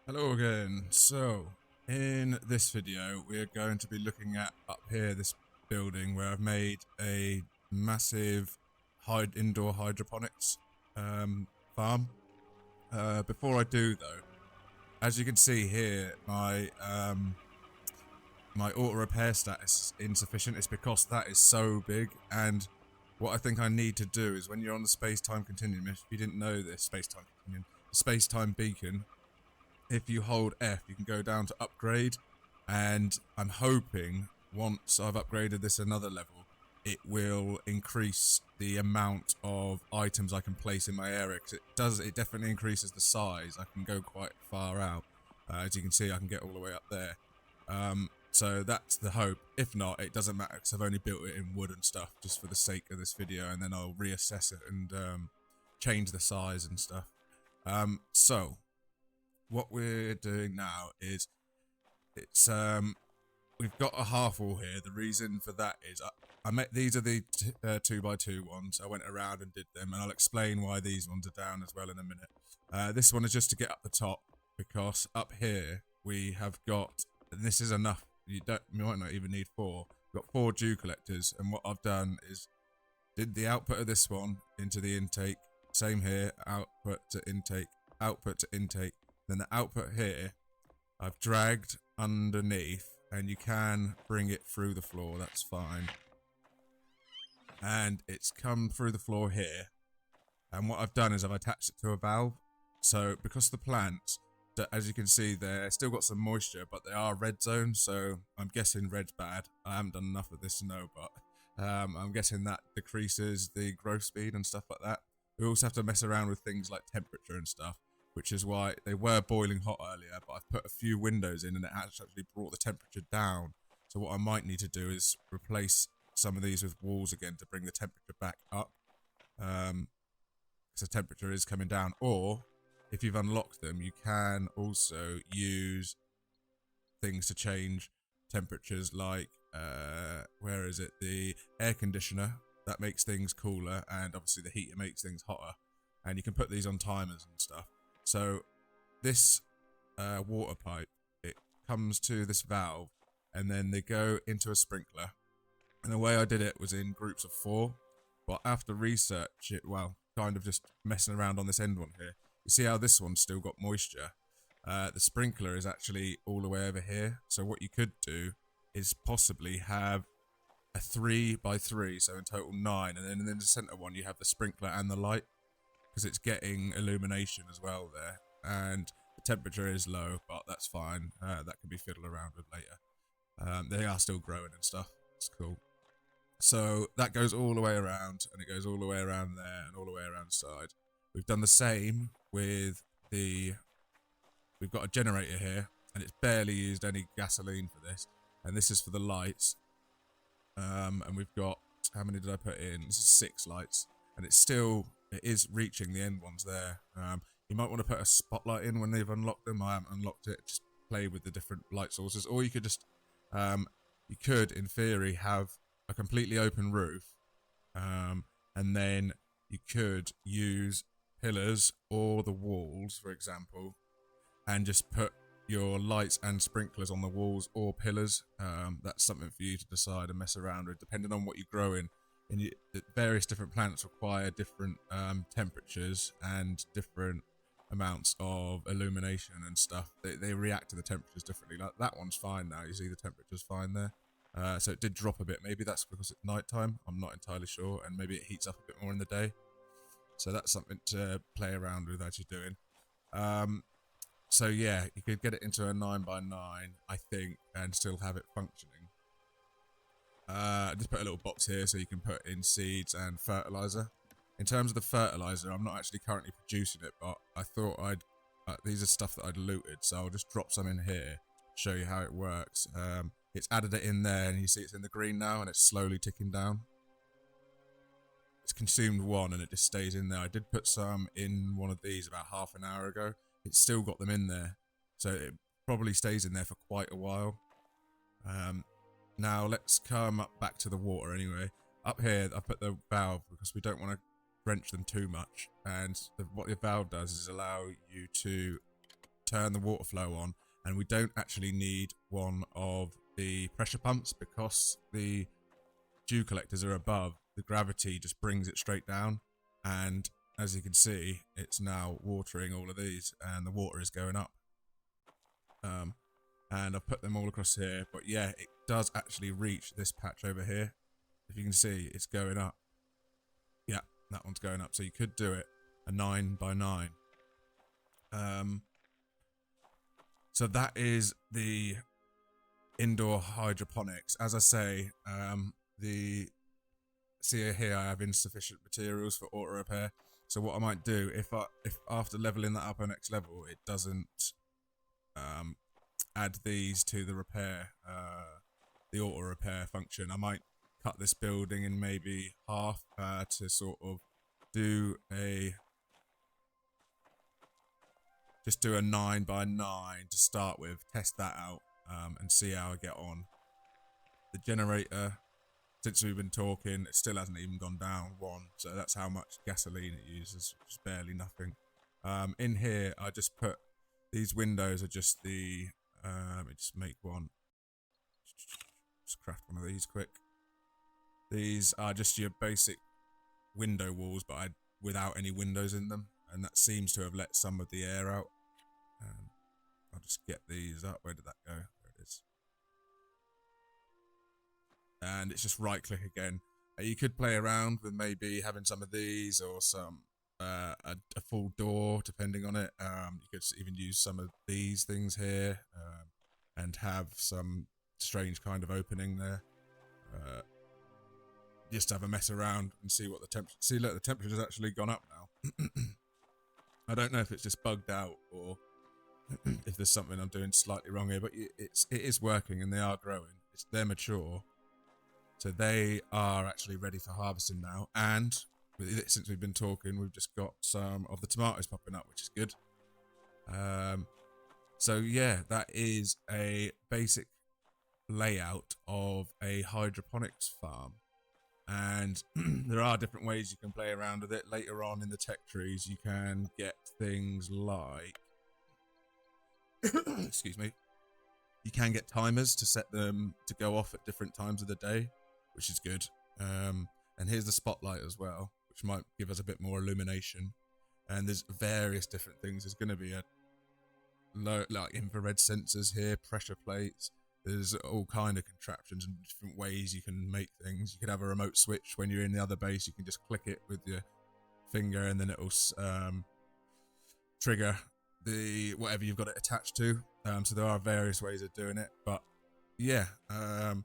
Hello again. So, in this video, we're going to be looking at up here this building where I've made a massive indoor hydroponics farm. Before I do though, as you can see here, my auto repair status is insufficient. It's because that is so big, and what I think I need to do is when you're on the space-time continuum, if you didn't know this, space-time continuum, the space-time beacon, if you hold F, you can go down to upgrade, and I'm hoping once I've upgraded this another level, it will increase the amount of items I can place in my area, because it definitely increases the size. I can go quite far out. As you can see, I can get all the way up there. So that's the hope. If not, it doesn't matter because I've only built it in wood and stuff just for the sake of this video, and then I'll reassess it and change the size and stuff. So what we're doing now is we've got a half wall here. The reason for that is these are the 2x2 ones. I went around and did them, and I'll explain why these ones are down as well in a minute. This one is just to get up the top, because up here we have got, and this is enough, you might not even need 4. We've got 4 dew collectors, and what I've done is did the output of this one into the intake, same here, output to intake, then the output here I've dragged underneath, and you can bring it through the floor, that's fine. And it's come through the floor here, and what I've done is I've attached it to a valve. So because the plants, as you can see, they're still got some moisture, but they are red zone, so I'm guessing red's bad. I haven't done enough of this to know, but I'm guessing that decreases the growth speed and stuff like that. We also have to mess around with things like temperature and stuff, which is why they were boiling hot earlier, but I've put a few windows in and it actually brought the temperature down. So what I might need to do is replace some of these with walls again to bring the temperature back up, because the temperature is coming down. Or if you've unlocked them, you can also use things to change temperatures, like where is it, the air conditioner that makes things cooler, and obviously the heater makes things hotter, and you can put these on timers and stuff. So this water pipe, it comes to this valve, and then they go into a sprinkler. And the way I did it was in groups of 4, but after research, kind of just messing around on this end one here, you see how this one's still got moisture. The sprinkler is actually all the way over here. So what you could do is possibly have a 3x3, so in total 9, and then in the center one you have the sprinkler and the light, because it's getting illumination as well there, and the temperature is low, but that's fine. That can be fiddled around with later. They are still growing and stuff. It's cool. So that goes all the way around, and it goes all the way around there, and all the way around the side. We've done the same with we've got a generator here, and it's barely used any gasoline for this, and this is for the lights. And we've got, how many did I put in? This is 6 lights, and it is reaching the end ones there. You might want to put a spotlight in when they've unlocked them. I haven't unlocked it. Just play with the different light sources, or you could just, you could, in theory, have a completely open roof, and then you could use pillars or the walls, for example, and just put your lights and sprinklers on the walls or pillars. That's something for you to decide and mess around with, depending on what you're growing. And various different plants require different temperatures and different amounts of illumination and stuff. They react to the temperatures differently. Like that one's fine now. You see the temperature's fine there. So it did drop a bit. Maybe that's because it's nighttime. I'm not entirely sure, and maybe it heats up a bit more in the day. So that's something to play around with as you're doing. So yeah, you could get it into a 9x9, I think, and still have it functioning. Just put a little box here so you can put in seeds and fertilizer. In terms of the fertilizer, I'm not actually currently producing it, but I thought these are stuff that I'd looted, so I'll just drop some in here, show you how it works. It's added it in there, and you see it's in the green now, and it's slowly ticking down. It's consumed 1, and it just stays in there. I did put some in one of these about half an hour ago. It's still got them in there, so it probably stays in there for quite a while. Now let's come up back to the water anyway. Up here, I put the valve because we don't want to drench them too much, and what the valve does is allow you to turn the water flow on, and we don't actually need one of the pressure pumps because the dew collectors are above. The gravity just brings it straight down, and as you can see, it's now watering all of these, and the water is going up. And I've put them all across here, but yeah, it does actually reach this patch over here. If you can see, it's going up. Yeah, that one's going up. So you could do it a 9 by 9. So that is the indoor hydroponics. As I say, see here I have insufficient materials for auto repair. So what I might do, if after leveling that up on next level, it doesn't add these to the repair, the auto repair function, I might cut this building in maybe half to sort of do a 9 by 9 to start with, test that out, and see how I get on. The generator, since we've been talking, it still hasn't even gone down 1, so that's how much gasoline it uses, just barely nothing. In here, I just put, these windows are just the, let me just make one, just craft one of these quick. These are just your basic window walls, but without any windows in them, and that seems to have let some of the air out. I'll just get these up. Where did that go? There it is. And it's just right click again. You could play around with maybe having some of these or some a full door, depending on it. You could even use some of these things here and have some strange kind of opening there. Just have a mess around and see what the temperature. See, look, the temperature's actually gone up now. I don't know if it's just bugged out or if there's something I'm doing slightly wrong here, but it is working and they are growing. They're mature, so they are actually ready for harvesting now. And since we've been talking, we've just got some of the tomatoes popping up, which is good. So yeah, that is a basic layout of a hydroponics farm. And there are different ways you can play around with it. Later on in the tech trees, you can get things like, excuse me, you can get timers to set them to go off at different times of the day, which is good. And here's the spotlight as well, which might give us a bit more illumination. And there's various different things. There's going to be like infrared sensors here, pressure plates. There's all kind of contraptions and different ways you can make things. You could have a remote switch when you're in the other base. You can just click it with your finger and then it'll trigger the whatever you've got it attached to. So there are various ways of doing it. But yeah, if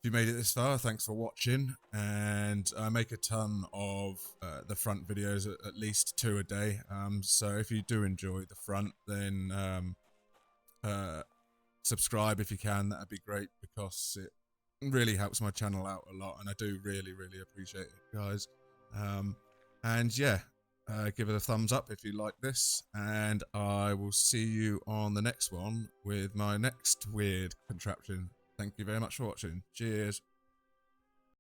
you made it this far, thanks for watching. And I make a ton of the front videos, at least 2 a day. So if you do enjoy the front, then subscribe if you can. That'd be great because it really helps my channel out a lot, and I do really appreciate it, guys. And yeah, give it a thumbs up if you like this, and I will see you on the next one with my next weird contraption. Thank you very much for watching. Cheers.